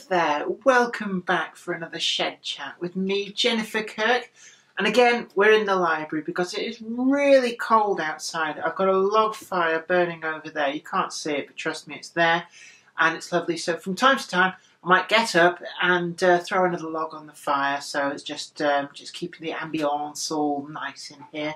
there, welcome back for another Shed Chat with me, Jennifer Kirk. And again, we're in the library because it is really cold outside. I've got a log fire burning over there. You can't see it, but trust me, it's there. And it's lovely. So from time to time, I might get up and throw another log on the fire. So it's just keeping the ambience all nice in here.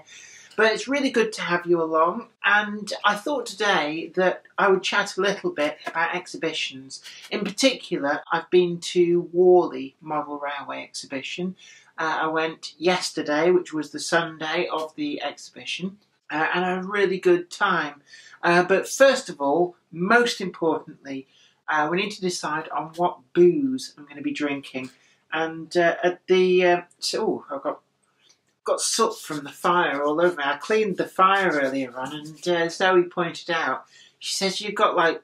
But it's really good to have you along, and I thought today that I would chat a little bit about exhibitions. In particular, I've been to Warley Model Railway Exhibition. I went yesterday, which was the Sunday of the exhibition, and I had a really good time. But first of all, most importantly, we need to decide on what booze I'm going to be drinking. And at the... I've got soot from the fire all over me. I cleaned the fire earlier on, and Zoe pointed out, she says, you've got like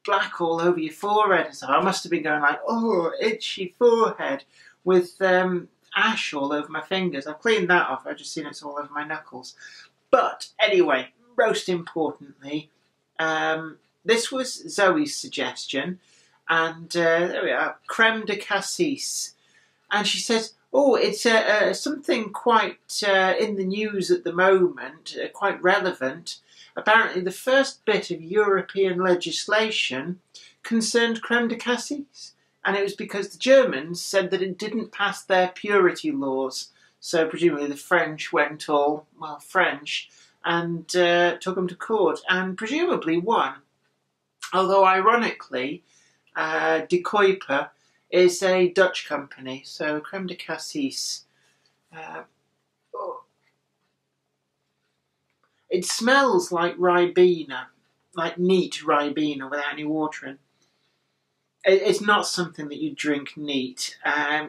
black all over your forehead. So I must have been going like, oh, itchy forehead, with ash all over my fingers. I've cleaned that off. I've just seen it's all over my knuckles. But anyway, most importantly, this was Zoe's suggestion, and there we are, creme de cassis. And she says, oh, it's something quite in the news at the moment, quite relevant. Apparently the first bit of European legislation concerned creme de cassis. And it was because the Germans said that it didn't pass their purity laws. So presumably the French went all, well, French, and took them to court, and presumably won. Although ironically, De Kuiper is a Dutch company, so creme de cassis. It smells like Ribena, like neat Ribena without any water in. It's not something that you drink neat.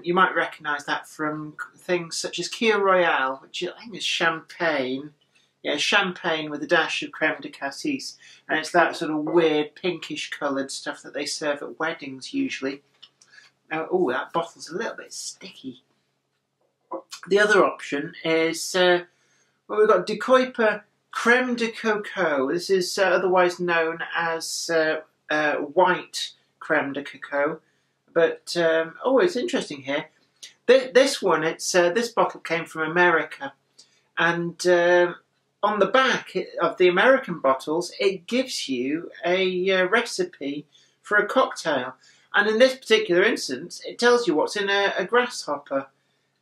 You might recognise that from things such as Kir Royale, which I think is champagne. Yeah, champagne with a dash of creme de cassis. And it's that sort of weird pinkish coloured stuff that they serve at weddings usually. Oh, that bottle's a little bit sticky. The other option is, well, we've got De Kuiper Creme de Coco. This is otherwise known as white creme de coco. But, oh, it's interesting here. This one, this bottle came from America. And on the back of the American bottles, it gives you a recipe for a cocktail. And in this particular instance, it tells you what's in a grasshopper.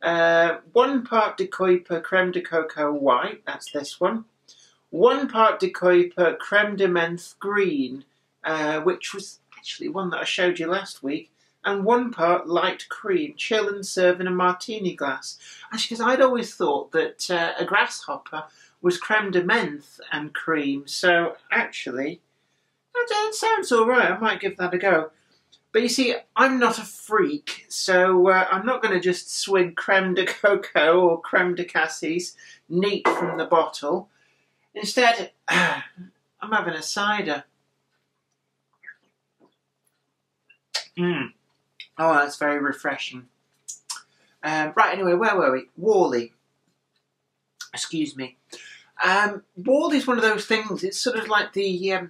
1 part De Kuiper creme de coco white, that's this one. 1 part De Kuiper creme de menthe green, which was actually one that I showed you last week. And 1 part light cream, chill and serve in a martini glass. Actually, because I'd always thought that a grasshopper was creme de menthe and cream. So actually, that sounds alright, I might give that a go. But you see, I'm not a freak, so I'm not going to just swig creme de coco or creme de cassis neat from the bottle. Instead, I'm having a cider. Oh, that's very refreshing. Right, anyway, where were we? Warley. Excuse me. Warley's one of those things, it's sort of like the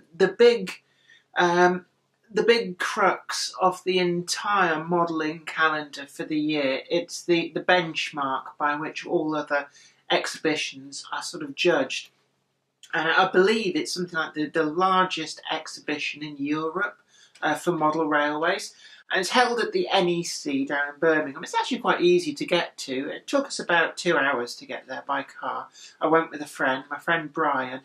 big crux of the entire modelling calendar for the year. It's the benchmark by which all other exhibitions are sort of judged. I believe it's something like the largest exhibition in Europe for model railways. And it's held at the NEC down in Birmingham. It's actually quite easy to get to. It took us about 2 hours to get there by car. I went with a friend, my friend Brian.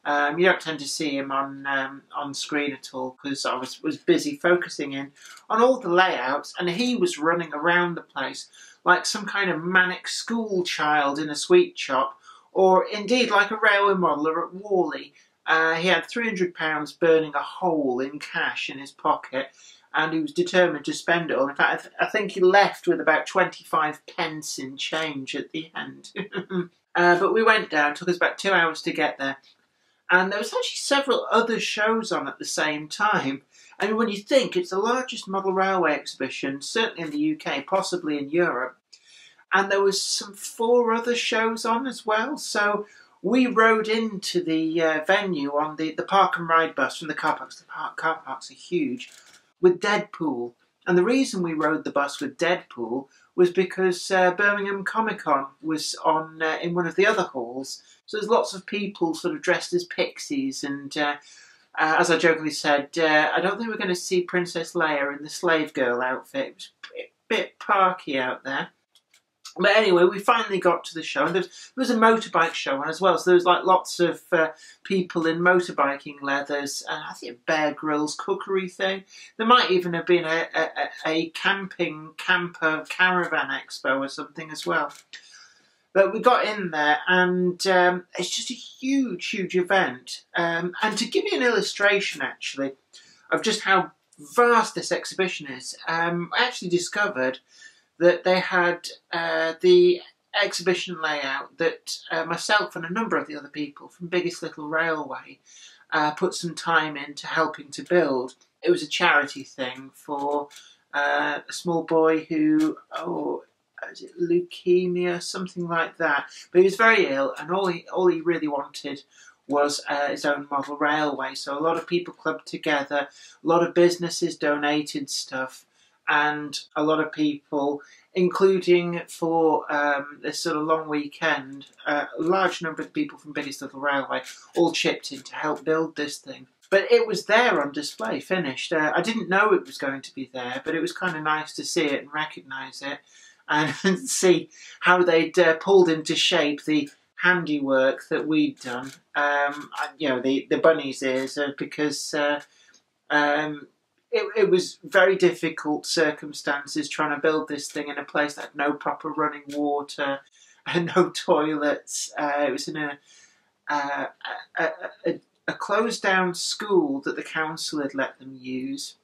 You don't tend to see him on screen at all because I was busy focusing in on all the layouts, and he was running around the place like some kind of manic school child in a sweet shop, or indeed like a railway modeller at Warley. He had £300 burning a hole in cash in his pocket, and he was determined to spend it all. In fact, I think he left with about 25 pence in change at the end. But we went down, took us about 2 hours to get there. And there was actually several other shows on at the same time. I mean, when you think it's the largest model railway exhibition, certainly in the UK, possibly in Europe, and there was some 4 other shows on as well. So we rode into the venue on the park and ride bus from the car parks. The car parks are huge, with Deadpool And the reason we rode the bus with Deadpool was because Birmingham Comic Con was on in one of the other halls. So there's lots of people sort of dressed as pixies, and as I jokingly said, I don't think we're going to see Princess Leia in the slave girl outfit. It was a bit parky out there. But anyway, we finally got to the show, and there was a motorbike show on as well. So there was like lots of people in motorbiking leathers, and I think a Bear Grylls cookery thing. There might even have been a camper caravan expo or something as well. But we got in there, and it's just a huge, huge event. And to give you an illustration, actually, of just how vast this exhibition is, I actually discovered that they had the exhibition layout that myself and a number of the other people from Biggest Little Railway put some time into helping to build. It was a charity thing for a small boy who, is it leukemia, something like that. But he was very ill, and all he really wanted was his own model railway. So a lot of people clubbed together, a lot of businesses donated stuff, and a lot of people, including for this sort of long weekend, a large number of people from Biggest Little Railway all chipped in to help build this thing. But it was there on display, finished. I didn't know it was going to be there, but it was kind of nice to see it and recognise it, and see how they'd pulled into shape the handiwork that we'd done. You know, the bunny's ears, because it was very difficult circumstances trying to build this thing in a place that had no proper running water and no toilets. It was in a closed down school that the council had let them use.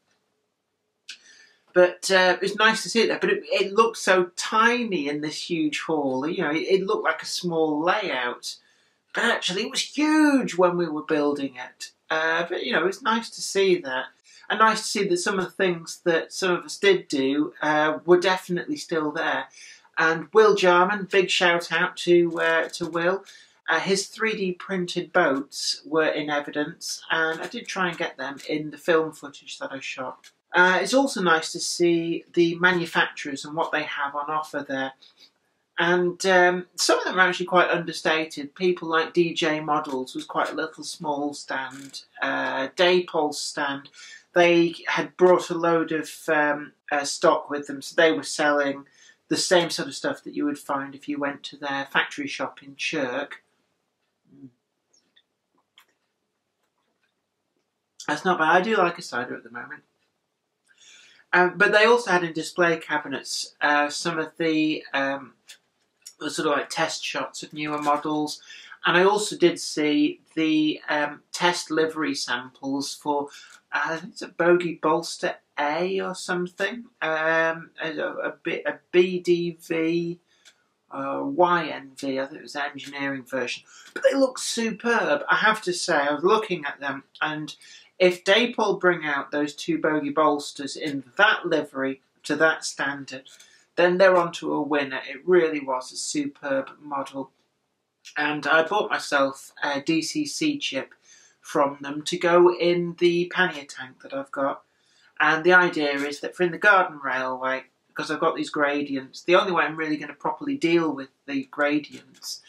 But it was nice to see it there. But it looked so tiny in this huge hall. You know, it looked like a small layout. But actually it was huge when we were building it. But, you know, it's nice to see that. And nice to see that some of the things that some of us did do were definitely still there. And Will Jarman, big shout out to Will. His 3D printed boats were in evidence, and I did try and get them in the film footage that I shot. It's also nice to see the manufacturers and what they have on offer there. And some of them are actually quite understated. People like DJ Models was quite a little small stand. Daypol's stand, they had brought a load of stock with them, so they were selling the same sort of stuff that you would find if you went to their factory shop in Kirk. That's not bad. I do like a cider at the moment. But they also had in display cabinets some of the sort of like test shots of newer models. And I also did see the test livery samples for, I think it's a Bogie Bolster A or something, a BDV, YNV, I think it was the engineering version. But they look superb, I have to say. I was looking at them, and if Daypol bring out those two Bogie Bolsters in that livery to that standard, then they're onto a winner. It really was a superb model. And I bought myself a DCC chip from them to go in the pannier tank that I've got. And the idea is that for in the garden railway, because I've got these gradients, the only way I'm really going to properly deal with the gradients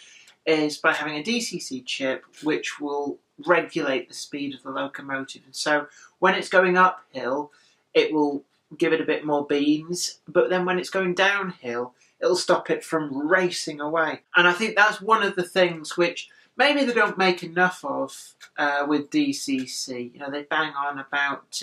is by having a DCC chip which will regulate the speed of the locomotive. And so when it's going uphill, it will give it a bit more beans, but then when it's going downhill, it'll stop it from racing away. And I think that's one of the things which maybe they don't make enough of with DCC. You know, they bang on about,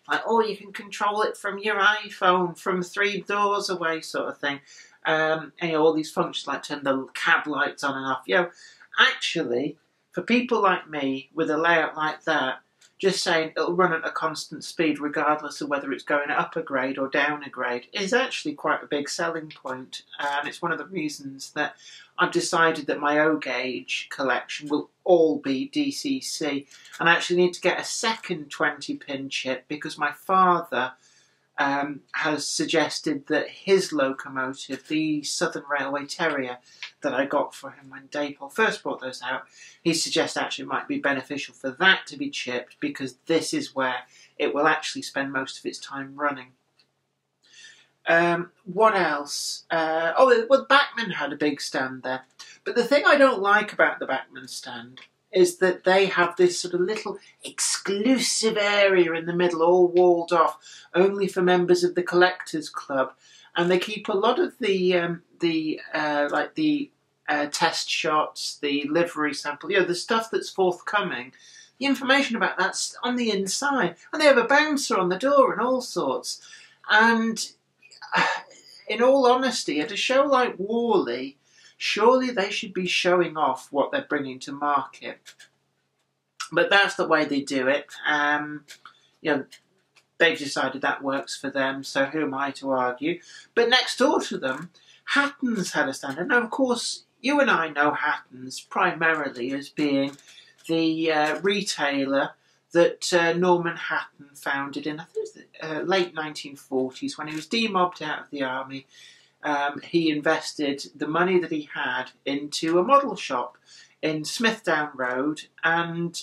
like, oh, you can control it from your iPhone from 3 doors away sort of thing. And, you know, all these functions like turn the cab lights on and off. You know, actually, for people like me with a layout like that, just saying it'll run at a constant speed regardless of whether it's going up a grade or down a grade is actually quite a big selling point. And it's one of the reasons that I've decided that my O-gauge collection will all be DCC. And I actually need to get a second 20-pin chip because my father has suggested that his locomotive, the Southern Railway Terrier that I got for him when Daypol first brought those out, he suggests actually it might be beneficial for that to be chipped because this is where it will actually spend most of its time running. What else? Well, Bachmann had a big stand there. But the thing I don't like about the Bachmann stand is that they have this sort of little exclusive area in the middle, all walled off, only for members of the Collectors Club, and they keep a lot of the test shots, the livery sample, the stuff that's forthcoming. The information about that's on the inside, and they have a bouncer on the door and all sorts. And in all honesty, at a show like Warley, surely they should be showing off what they're bringing to market. But that's the way they do it. They've decided that works for them, so who am I to argue? But next door to them, Hatton's had a stand. And now, of course, you and I know Hatton's primarily as being the retailer that Norman Hatton founded in, I think it was the late 1940s, when he was demobbed out of the army. He invested the money that he had into a model shop in Smithdown Road, and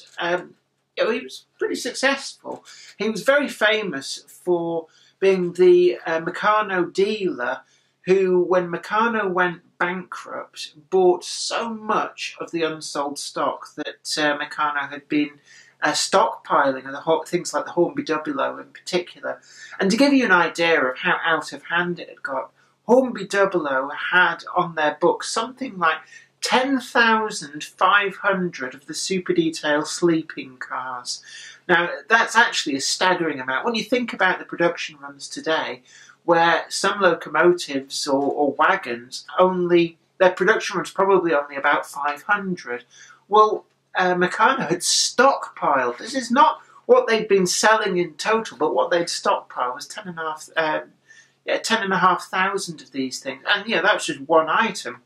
he was pretty successful. He was very famous for being the Meccano dealer who, when Meccano went bankrupt, bought so much of the unsold stock that Meccano had been stockpiling, and things like the Hornby Double-O in particular. And to give you an idea of how out of hand it had got, Hornby Double-O had on their books something like 10,500 of the super detail sleeping cars. Now, that's actually a staggering amount. When you think about the production runs today, where some locomotives or wagons their production run's probably only about 500. Well, Meccano had stockpiled. This is not what they'd been selling in total, but what they'd stockpiled was 10,500 of these things. And that was just one item.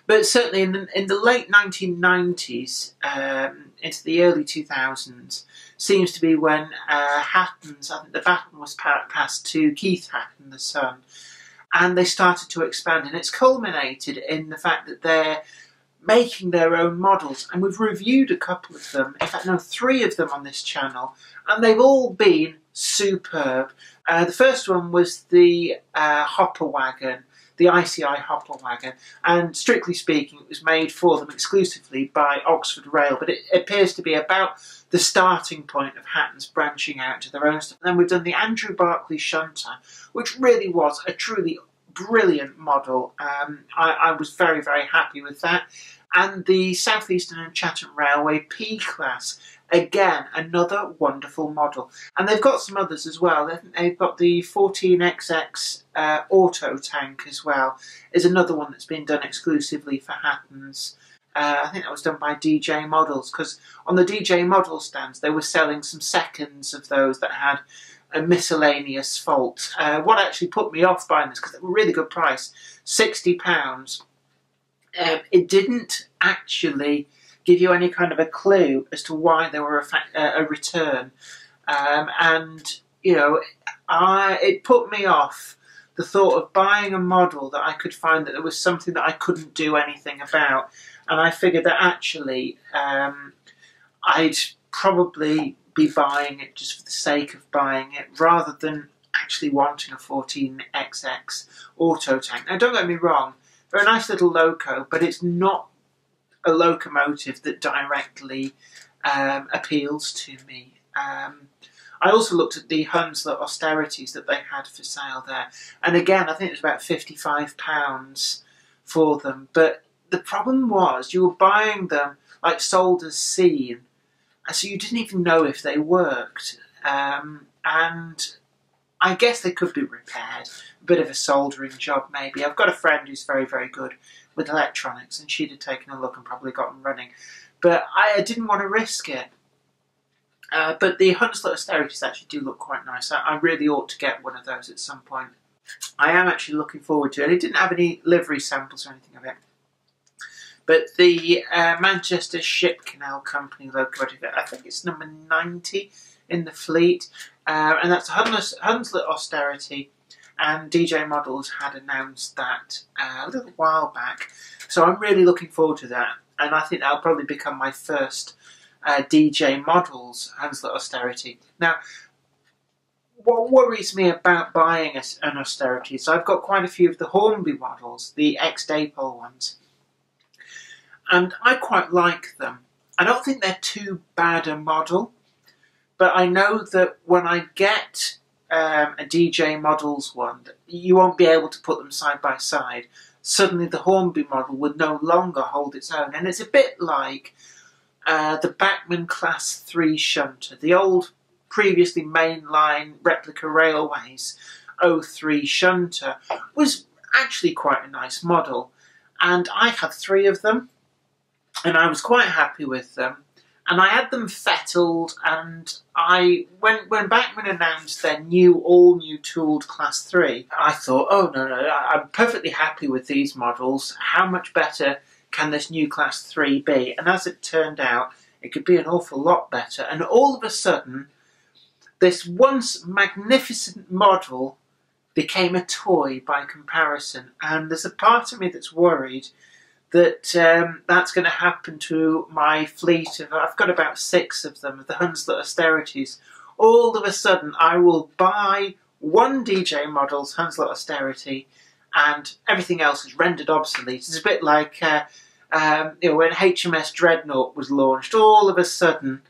But certainly in the late 1990s into the early 2000s seems to be when Hatton's, I think the baton was passed to Keith Hatton, the son, and they started to expand. And it's culminated in the fact that they're making their own models. And we've reviewed a couple of them, in fact, no, 3 of them on this channel, and they've all been superb. The first one was the hopper wagon, the ICI hopper wagon, and strictly speaking it was made for them exclusively by Oxford Rail, but it appears to be about the starting point of Hatton's branching out to their own stuff. And then we've done the Andrew Barclay Shunter, which really was a truly brilliant model. I was very, very happy with that. And the South Eastern and Chatham Railway P-Class, again, another wonderful model. And they've got some others as well. They've got the 14XX auto tank as well, is another one that's been done exclusively for Hatton's. I think that was done by DJ Models, because on the DJ Model stands they were selling some seconds of those that had a miscellaneous fault. What actually put me off buying this, because they were a really good price, £60, it didn't actually give you any kind of a clue as to why they were a return. It put me off the thought of buying a model that I could find that there was something that I couldn't do anything about. And I figured that actually I'd probably be buying it just for the sake of buying it, rather than actually wanting a 14XX auto tank. Now, don't get me wrong, they're a nice little loco, but it's not a locomotive that directly appeals to me. I also looked at the Hunslet Austerities that they had for sale there, and again I think it was about £55 for them, but the problem was you were buying them like sold as seen, and so you didn't even know if they worked, and I guess they could be repaired, a bit of a soldering job maybe. I've got a friend who's very, very good with electronics, and she'd have taken a look and probably got them running, but I didn't want to risk it. But the Hunslet Austerities actually do look quite nice. I really ought to get one of those at some point. I am actually looking forward to it. It didn't have any livery samples or anything of it. But the Manchester Ship Canal Company locomotive, I think it's number 90 in the fleet, and that's Hunslet Austerity, and DJ Models had announced that a little while back. So I'm really looking forward to that, and I think that'll probably become my first DJ Models Hunslet Austerity. Now, what worries me about buying an austerity, so I've got quite a few of the Hornby models, the ex-Dapol ones, and I quite like them. I don't think they're too bad a model, but I know that when I get a DJ Models one, you won't be able to put them side by side. Suddenly the Hornby model would no longer hold its own, and it's a bit like the Bachmann Class 3 shunter, the old previously mainline replica railways 03 shunter was actually quite a nice model, and I had 3 of them and I was quite happy with them, and I had them fettled, and when Bachmann announced their all new tooled Class 3, I thought, oh no, I'm perfectly happy with these models. How much better can this new Class 3 be? And as it turned out, it could be an awful lot better. And all of a sudden, this once magnificent model became a toy by comparison. And there's a part of me that's worried that that's going to happen to my fleet of, I've got about 6 of them, of the Hunslet Austerities. All of a sudden, I will buy one DJ model's Hunslet Austerity, and everything else is rendered obsolete. It's a bit like when HMS Dreadnought was launched. All of a sudden,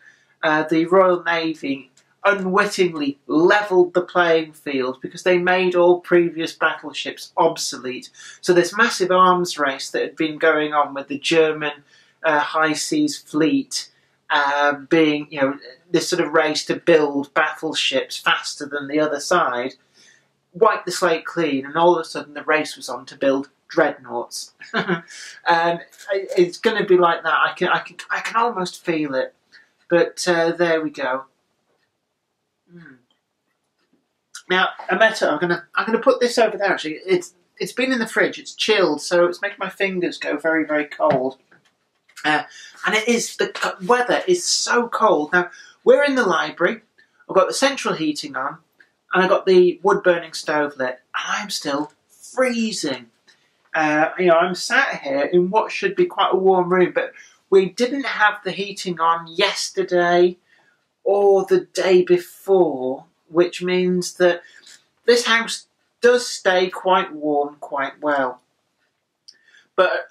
the Royal Navy unwittingly levelled the playing field because they made all previous battleships obsolete. So this massive arms race that had been going on with the German high seas fleet being, this sort of race to build battleships faster than the other side, wiped the slate clean, and all of a sudden the race was on to build dreadnoughts. And it's going to be like that. I can almost feel it. But there we go. Now, Ameta, I'm gonna put this over there. Actually, it's been in the fridge. It's chilled, so it's making my fingers go very, very cold. And the weather is so cold. Now, we're in the library. I've got the central heating on, and I've got the wood burning stove lit, and I'm still freezing. I'm sat here in what should be quite a warm room, but we didn't have the heating on yesterday or the day before, which means that this house does stay quite warm quite well. But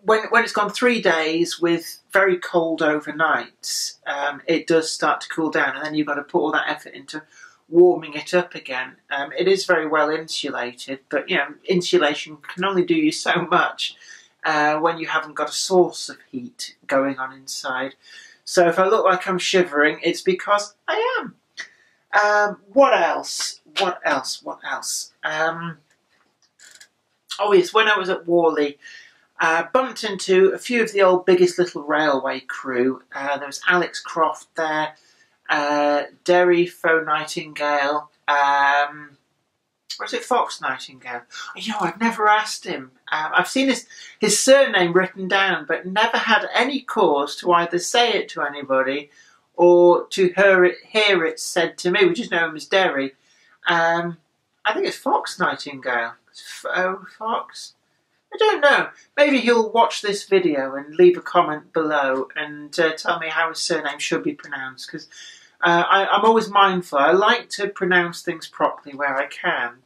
when it's gone 3 days with very cold overnights, it does start to cool down, and then you've got to put all that effort into warming it up again. It is very well insulated, but insulation can only do you so much when you haven't got a source of heat going on inside. So if I look like I'm shivering, it's because I am. What else? Oh yes, when I was at Warley, bumped into a few of the old Biggest Little Railway crew. There was Alex Croft there, Derry Faux Nightingale, or is it Fox Nightingale? I've never asked him. I've seen his surname written down, but never had any cause to either say it to anybody or to hear it said to me. We just know him as Derry. I think it's Fox Nightingale. Fox? I don't know. Maybe he'll watch this video and leave a comment below and tell me how his surname should be pronounced, because I'm always mindful. I like to pronounce things properly where I can,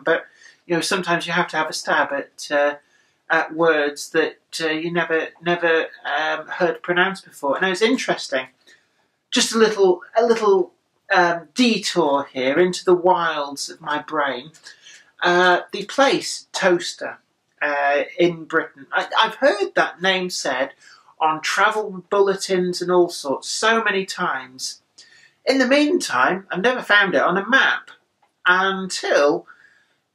but sometimes you have to have a stab at words that you never heard pronounced before. And it's interesting. Just a little detour here into the wilds of my brain. The place Toaster in Britain. I've heard that name said on travel bulletins and all sorts so many times. In the meantime, I've never found it on a map until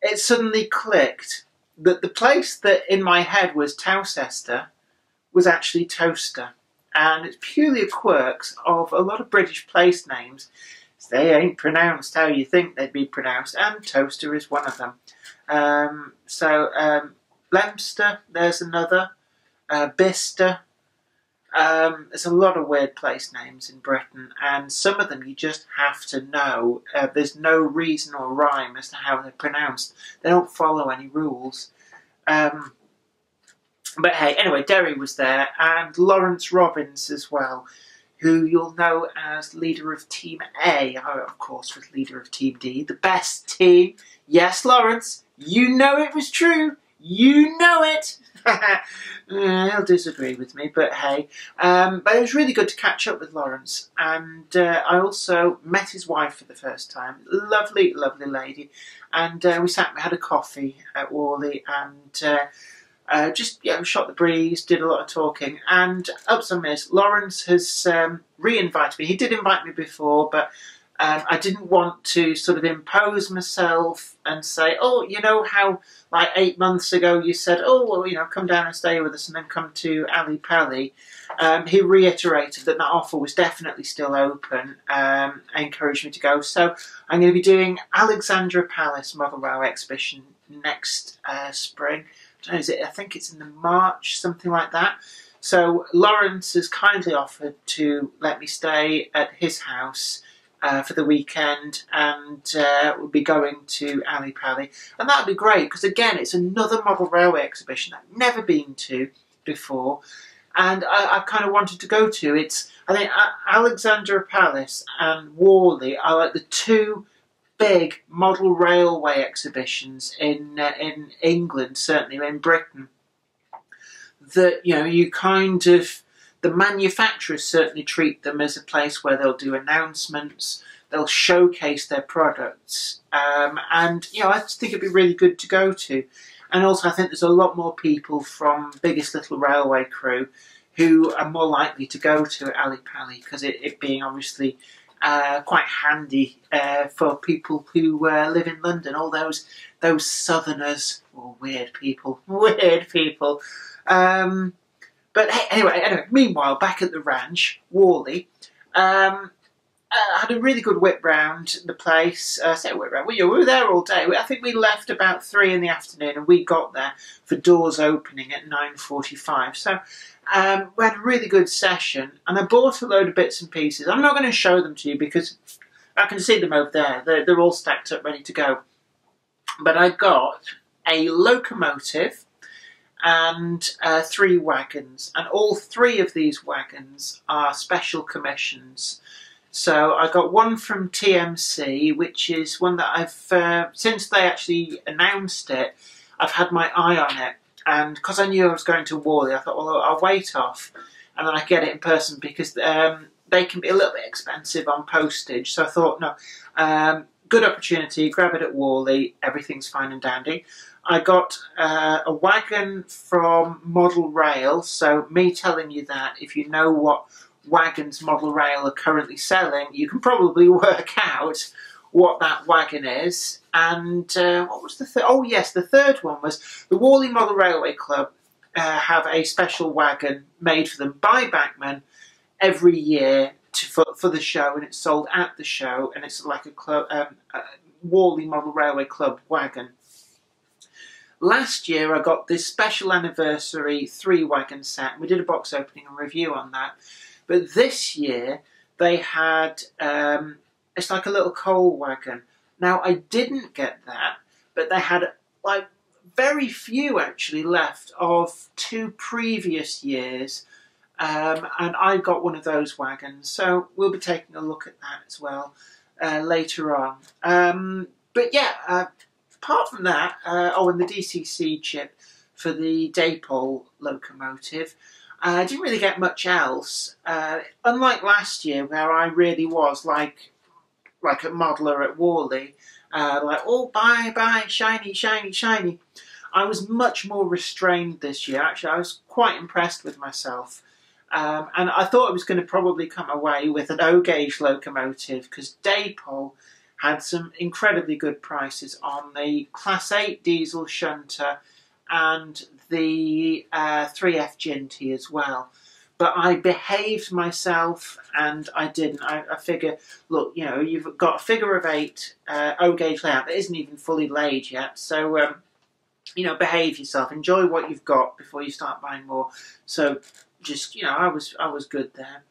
it suddenly clicked that the place that in my head was Towcester was actually Toaster. And it's purely a quirk of a lot of British place names. They ain't pronounced how you think they'd be pronounced, and Toaster is one of them. Leicester, there's another. Bicester. There's a lot of weird place names in Britain, and some of them you just have to know. There's no reason or rhyme as to how they're pronounced. They don't follow any rules. But hey, anyway, Derry was there, and Lawrence Robbins as well, who you'll know as leader of Team A. I, of course, was leader of Team D, the best team. Yes, Lawrence, you know it was true. You know it. He'll disagree with me, but hey. But it was really good to catch up with Lawrence. And I also met his wife for the first time. Lovely, lovely lady. And we sat and had a coffee at Warley and just shot the breeze, did a lot of talking. And up some is, Lawrence has re-invited me. He did invite me before, but I didn't want to sort of impose myself and say, oh, you know how like 8 months ago you said, oh, well, come down and stay with us and then come to Ali Pali. He reiterated that offer was definitely still open, encouraged me to go. So I'm going to be doing Alexandra Palace Model Railway Exhibition next spring. I think it's in the March, something like that. So Lawrence has kindly offered to let me stay at his house for the weekend, and we'll be going to Ali Pali, and that'll be great because again it's another model railway exhibition I've never been to before, and I kind of wanted to go to. I think Alexandra Palace and Warley are like the two big model railway exhibitions in England, certainly in Britain, that you kind of, the manufacturers certainly treat them as a place where they'll do announcements, they'll showcase their products, and I just think it'd be really good to go to. And also I think there's a lot more people from Biggest Little Railway Crew who are more likely to go to Ali Pali, because it being obviously quite handy for people who live in London, all those southerners, or weird people. But hey, anyway, meanwhile, back at the ranch, Warley, had a really good whip round the place. We were there all day. I think we left about 3 in the afternoon, and we got there for doors opening at 9:45. So we had a really good session, and I bought a load of bits and pieces. I'm not going to show them to you because I can see them over there. They're all stacked up, ready to go. But I got a locomotive and 3 wagons, and all 3 of these wagons are special commissions. So I got one from TMC, which is one that I've, since they actually announced it, I've had my eye on it. And because I knew I was going to Warley, I thought, well, I'll wait off and then I get it in person, because they can be a little bit expensive on postage. So I thought, no, good opportunity, grab it at Warley, everything's fine and dandy. I got a wagon from Model Rail, so me telling you that, if you know what Wagons Model Rail are currently selling, you can probably work out what that wagon is. And what was the third? Oh yes, the third one was the Warley Model Railway Club have a special wagon made for them by Bachmann every year for the show, and it's sold at the show, and it's like a Warley Model Railway Club wagon. Last year I got this special anniversary 3 wagon set, and we did a box opening and review on that. But this year they had, it's like a little coal wagon. Now I didn't get that, but they had like very few actually left of 2 previous years. And I got one of those wagons, so we'll be taking a look at that as well later on. But yeah, apart from that, and the DCC chip for the Daypole locomotive, I didn't really get much else. Unlike last year, where I really was like a modeller at Warley, like, oh, bye, shiny, shiny, shiny. I was much more restrained this year. Actually, I was quite impressed with myself. And I thought I was going to probably come away with an O-gauge locomotive, because Daypole had some incredibly good prices on the Class 8 diesel shunter and the 3F Ginty as well. But I behaved myself and I didn't. I figure, look, you've got a figure of 8 O-gauge layout that isn't even fully laid yet. So, behave yourself. Enjoy what you've got before you start buying more. So, just, I was good there.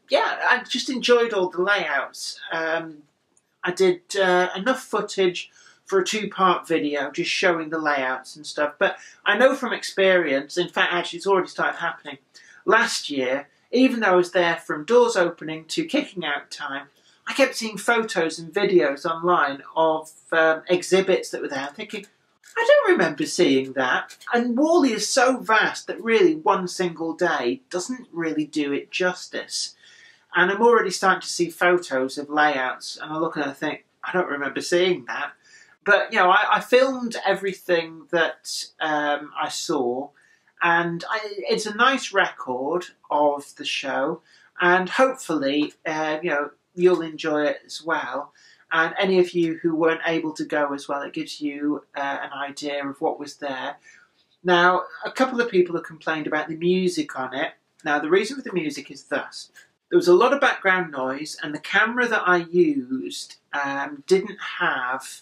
Yeah, I just enjoyed all the layouts. I did enough footage for a 2-part video just showing the layouts and stuff. But I know from experience, in fact, actually it's already started happening. Last year, even though I was there from doors opening to kicking out time, I kept seeing photos and videos online of exhibits that were there, thinking, I don't remember seeing that. And Warley is so vast that really one single day doesn't really do it justice. And I'm already starting to see photos of layouts, and I look and I think, I don't remember seeing that. But, you know, I filmed everything that I saw, and it's a nice record of the show, and hopefully, you know, you'll enjoy it as well. And any of you who weren't able to go as well, it gives you an idea of what was there. Now, a couple of people have complained about the music on it. Now, the reason for the music is thus. There was a lot of background noise, and the camera that I used didn't have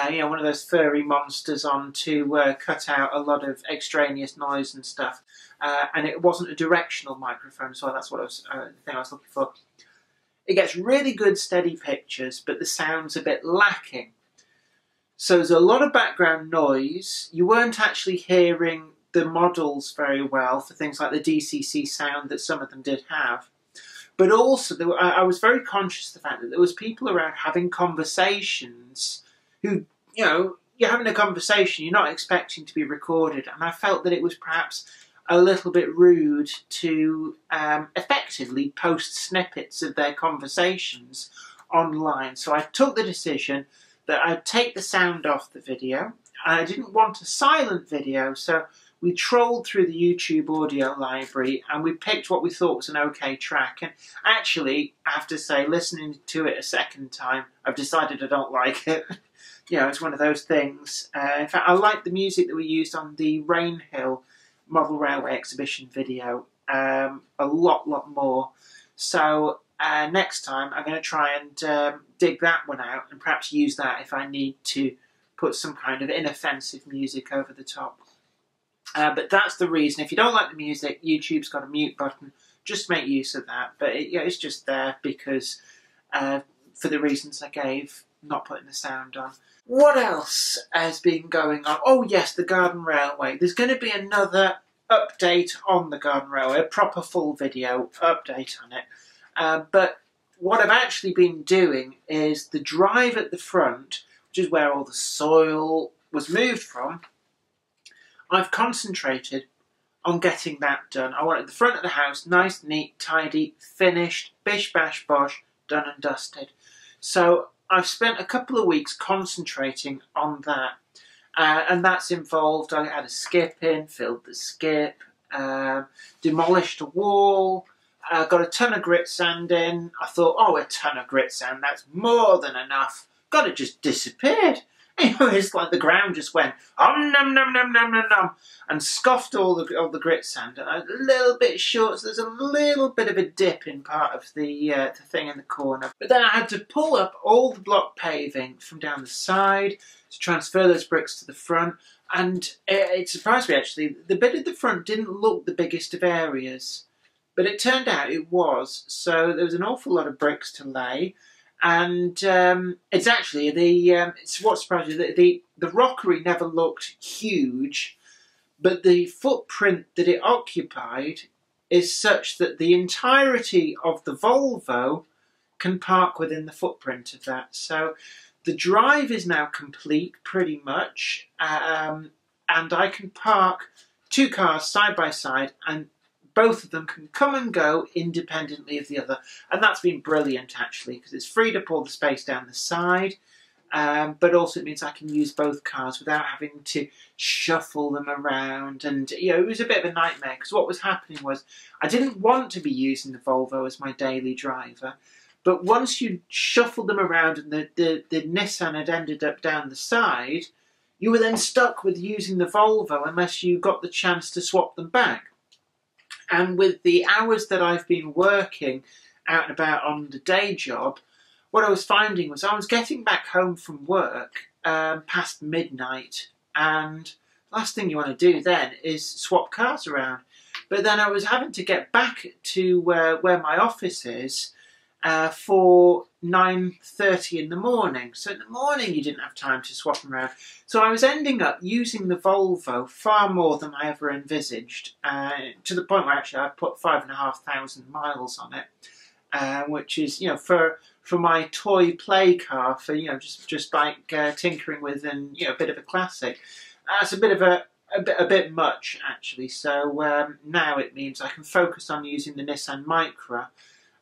you know, one of those furry monsters on to cut out a lot of extraneous noise and stuff. And it wasn't a directional microphone, so that's what the thing I was looking for. It gets really good steady pictures, but the sound's a bit lacking. So there's a lot of background noise. You weren't actually hearing the models very well for things like the DCC sound that some of them did have. But also, I was very conscious of the fact that there was people around having conversations who, you know, you're having a conversation, you're not expecting to be recorded, and I felt that it was perhaps a little bit rude to effectively post snippets of their conversations online. So I took the decision that I'd take the sound off the video. I didn't want a silent video, so we trolled through the YouTube audio library and we picked what we thought was an okay track. And actually, I have to say, listening to it a second time, I've decided I don't like it. You know, it's one of those things. In fact, I like the music that we used on the Rainhill Model Railway exhibition video a lot more. So next time I'm going to try and dig that one out and perhaps use that if I need to put some kind of inoffensive music over the top. But that's the reason. If you don't like the music, YouTube's got a mute button. Just make use of that. But it's just there because, for the reasons I gave, not putting the sound on. What else has been going on? Oh yes, the Garden Railway. There's going to be another update on the Garden Railway, a proper full video update on it. But what I've actually been doing is the drive at the front, which is where all the soil was moved from. I've concentrated on getting that done. I wanted the front of the house nice, neat, tidy, finished, bish, bash, bosh, done and dusted. So I've spent a couple of weeks concentrating on that. And that's involved, I had a skip in, filled the skip, demolished a wall, got a ton of grit sand in. I thought, oh, a ton of grit sand, that's more than enough. God, it just disappeared. You know, it's like the ground just went, nom, nom, nom, nom, nom, nom, and scoffed all the grit sand. And a little bit short, so there's a little bit of a dip in part of the thing in the corner. But then I had to pull up all the block paving from down the side to transfer those bricks to the front. And it surprised me, actually. The bit at the front didn't look the biggest of areas, but it turned out it was. So there was an awful lot of bricks to lay. And it's actually it's what surprised me, the rockery never looked huge, but the footprint that it occupied is such that the entirety of the Volvo can park within the footprint of that. So the drive is now complete pretty much, and I can park two cars side by side, and both of them can come and go independently of the other. And that's been brilliant, actually, because it's freed up all the space down the side, but also it means I can use both cars without having to shuffle them around. And, you know, it was a bit of a nightmare, because what was happening was I didn't want to be using the Volvo as my daily driver, but once you shuffled them around and the Nissan had ended up down the side, you were then stuck with using the Volvo unless you got the chance to swap them back. And with the hours that I've been working out and about on the day job, what I was finding was I was getting back home from work past midnight, and the last thing you want to do then is swap cars around. But then I was having to get back to where my office is, for 9:30 in the morning. So in the morning you didn't have time to swap them around. So I was ending up using the Volvo far more than I ever envisaged, to the point where actually I put 5,500 miles on it, which is, you know, for my toy play car, for, you know, just like tinkering with, and, you know, a bit of a classic. That's a bit of a bit much actually. So now it means I can focus on using the Nissan Micra,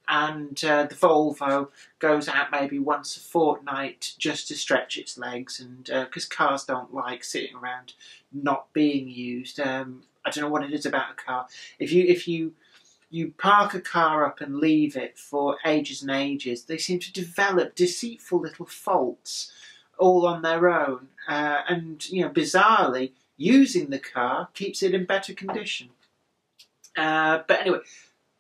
and the Volvo goes out maybe once a fortnight just to stretch its legs, and because cars don't like sitting around not being used. I don't know what it is about a car. If you park a car up and leave it for ages and ages, they seem to develop deceitful little faults all on their own, and, you know, bizarrely, using the car keeps it in better condition. But anyway,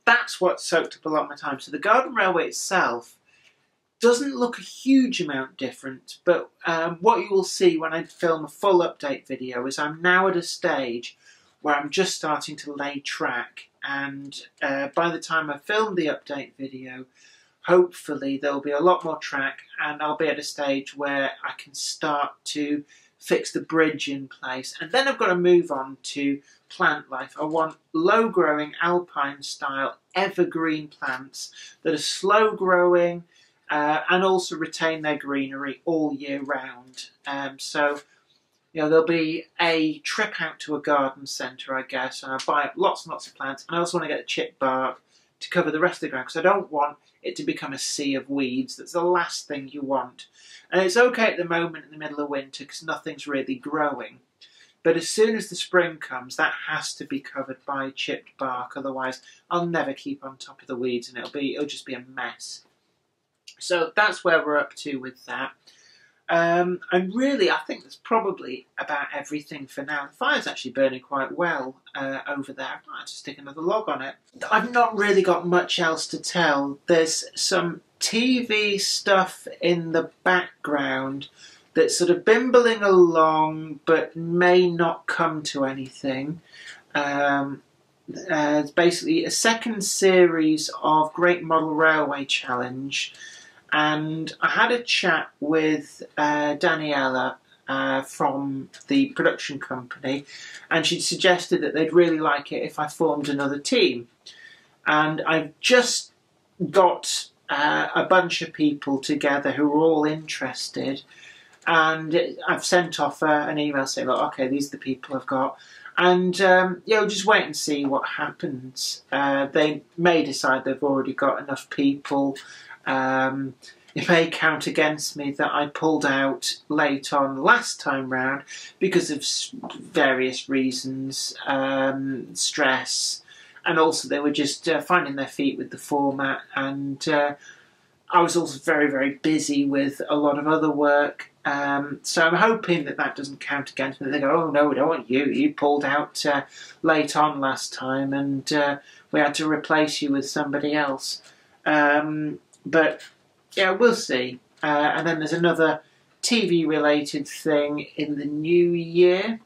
that's what soaked up a lot of my time. So the Garden Railway itself doesn't look a huge amount different, but what you will see when I film a full update video is I'm now at a stage where I'm just starting to lay track, and by the time I film the update video, hopefully there'll be a lot more track, and I'll be at a stage where I can start to fix the bridge in place. And then I've got to move on to plant life. I want low-growing, alpine-style, evergreen plants that are slow-growing and also retain their greenery all year round. So, you know, there'll be a trip out to a garden centre, I guess, and I'll buy up lots and lots of plants. And I also want to get a chip bark to cover the rest of the ground, because I don't want it to become a sea of weeds. That's the last thing you want. And it's okay at the moment in the middle of winter because nothing's really growing. But as soon as the spring comes, that has to be covered by chipped bark. Otherwise, I'll never keep on top of the weeds, and it'll just be a mess. So that's where we're up to with that. And really, I think that's probably about everything for now. The fire's actually burning quite well over there. I might just stick another log on it. I've not really got much else to tell. There's some TV stuff in the background that's sort of bimbling along but may not come to anything. It's basically a second series of Great Model Railway Challenge. And I had a chat with Daniela from the production company, and she'd suggested that they'd really like it if I formed another team. And I've just got a bunch of people together who are all interested, and I've sent off an email saying, look, okay, these are the people I've got. And, you know, just wait and see what happens. They may decide they've already got enough people. It may count against me that I pulled out late on last time round because of various reasons, stress, and also they were just finding their feet with the format, and I was also very, very busy with a lot of other work. So I'm hoping that that doesn't count against me. They go, oh no, we don't want you. You pulled out late on last time, and we had to replace you with somebody else. But yeah, we'll see. And then there's another TV-related thing in the new year.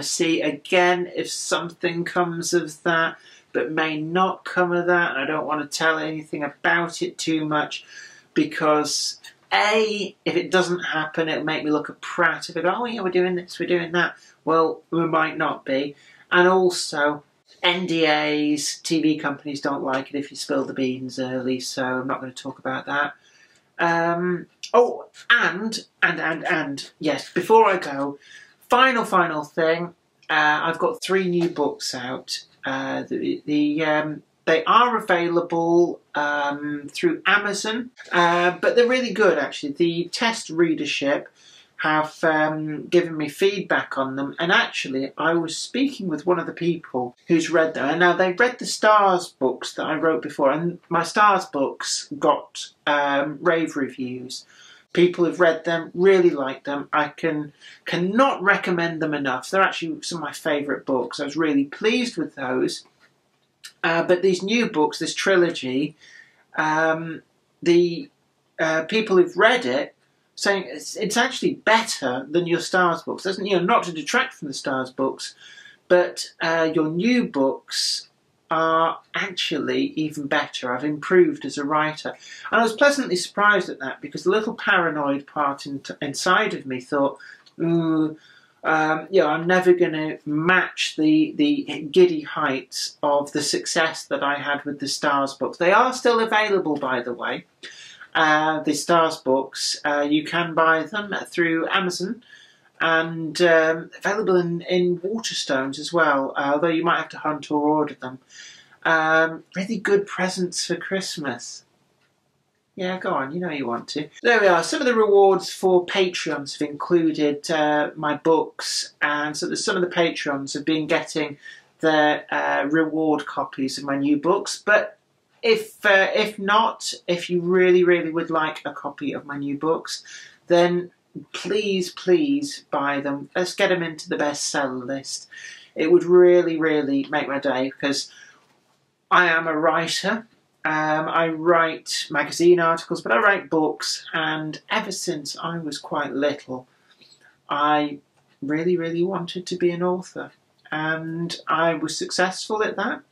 See again if something comes of that, but may not come of that. And I don't want to tell anything about it too much because A, if it doesn't happen, it'll make me look a prat. If I go, oh yeah, we're doing this, we're doing that. Well, we might not be. And also, NDAs, TV companies don't like it if you spill the beans early, so I'm not going to talk about that. Oh, and yes, before I go, final thing, I've got 3 new books out. They are available through Amazon, but they're really good actually. The test readership have given me feedback on them, and actually I was speaking with one of the people who's read them, and now they've read the Stars books that I wrote before, and my Stars books got rave reviews. People who've read them really like them. I cannot recommend them enough. They're actually some of my favourite books. I was really pleased with those. But these new books, this trilogy, the people who've read it saying it's actually better than your Stars books. Doesn't, you know, not to detract from the Stars books, but your new books are actually even better. I've improved as a writer. And I was pleasantly surprised at that, because the little paranoid part inside of me thought, ooh, I'm never going to match the giddy heights of the success that I had with the Stars books. They are still available, by the way. The Stars books, you can buy them through Amazon, and available in Waterstones as well, although you might have to hunt or order them. Really good presents for Christmas. Yeah, go on, you know you want to. There we are. Some of the rewards for Patreons have included my books, and so some of the Patreons have been getting their reward copies of my new books. But if not, if you really, really would like a copy of my new books, then please, please buy them. Let's get them into the bestseller list. It would really, really make my day, because I am a writer. I write magazine articles, but I write books, and ever since I was quite little, I really, really wanted to be an author, and I was successful at that.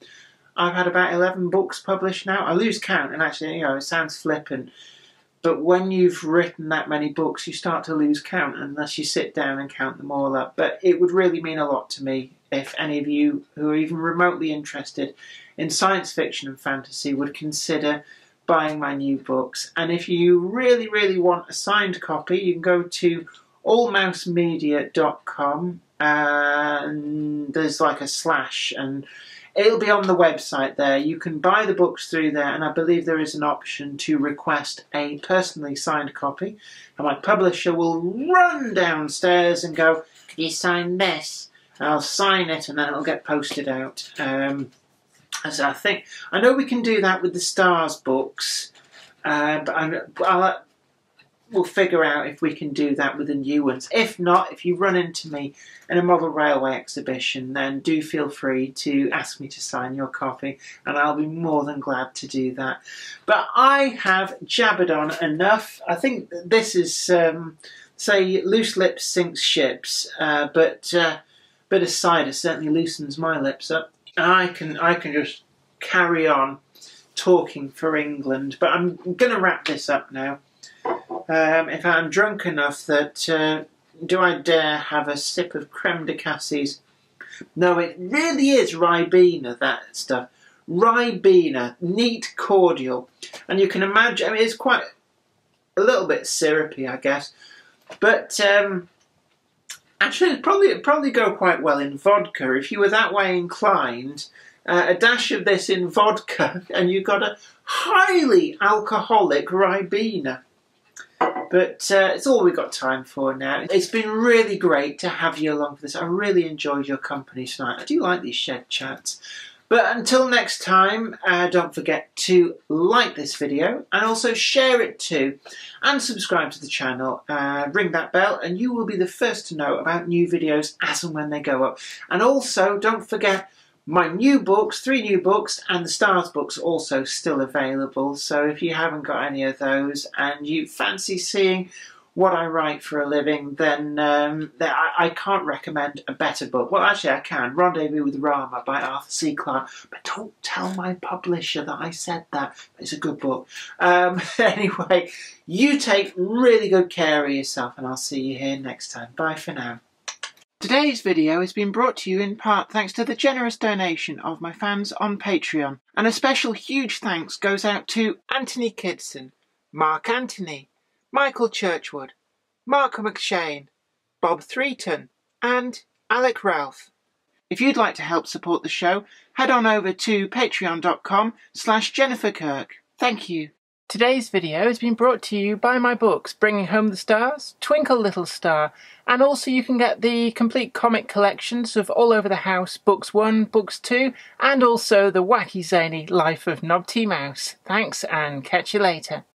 I've had about 11 books published now. I lose count, and actually, it sounds flippant, but when you've written that many books, you start to lose count unless you sit down and count them all up. But it would really mean a lot to me if any of you who are even remotely interested in science fiction and fantasy would consider buying my new books. And if you really, really want a signed copy, you can go to allmousemedia.com, and there's like a slash, and it'll be on the website there. You can buy the books through there, and I believe there is an option to request a personally signed copy. And my publisher will run downstairs and go, "Can you sign this?" And I'll sign it, and then it'll get posted out. As I know we can do that with the Stars books, but we'll figure out if we can do that with the new ones. If not, if you run into me in a model railway exhibition, then do feel free to ask me to sign your copy, and I'll be more than glad to do that. But I have jabbered on enough. I think this is, say, loose lips sinks ships, but a bit of cider certainly loosens my lips up. I can just carry on talking for England, but I'm going to wrap this up now. If I'm drunk enough that, do I dare have a sip of creme de cassis? No, it really is Ribena, that stuff. Ribena, neat cordial. And you can imagine, I mean, it's quite a little bit syrupy, I guess. But actually, it'd probably go quite well in vodka. If you were that way inclined, a dash of this in vodka, and you've got a highly alcoholic Ribena. But it's all we've got time for now. It's been really great to have you along for this. I really enjoyed your company tonight. I do like these shed chats. But until next time, don't forget to like this video and also share it too. And subscribe to the channel. Ring that bell and you will be the first to know about new videos as and when they go up. And also, don't forget, my new books, 3 new books, and the Stars books are also still available. So if you haven't got any of those and you fancy seeing what I write for a living, then I can't recommend a better book. Well, actually I can. Rendezvous with Rama by Arthur C. Clarke. But don't tell my publisher that I said that. It's a good book. Anyway, you take really good care of yourself, and I'll see you here next time. Bye for now. Today's video has been brought to you in part thanks to the generous donation of my fans on Patreon. And a special huge thanks goes out to Anthony Kitson, Mark Anthony, Michael Churchwood, Mark McShane, Bob Threeton, and Alec Ralph. If you'd like to help support the show, head on over to patreon.com/Jennifer Kirk. Thank you. Today's video has been brought to you by my books, Bringing Home the Stars, Twinkle Little Star, and also you can get the complete comic collections of All Over the House, Books 1, Books 2, and also the wacky zany Life of Knobty Mouse. Thanks, and catch you later.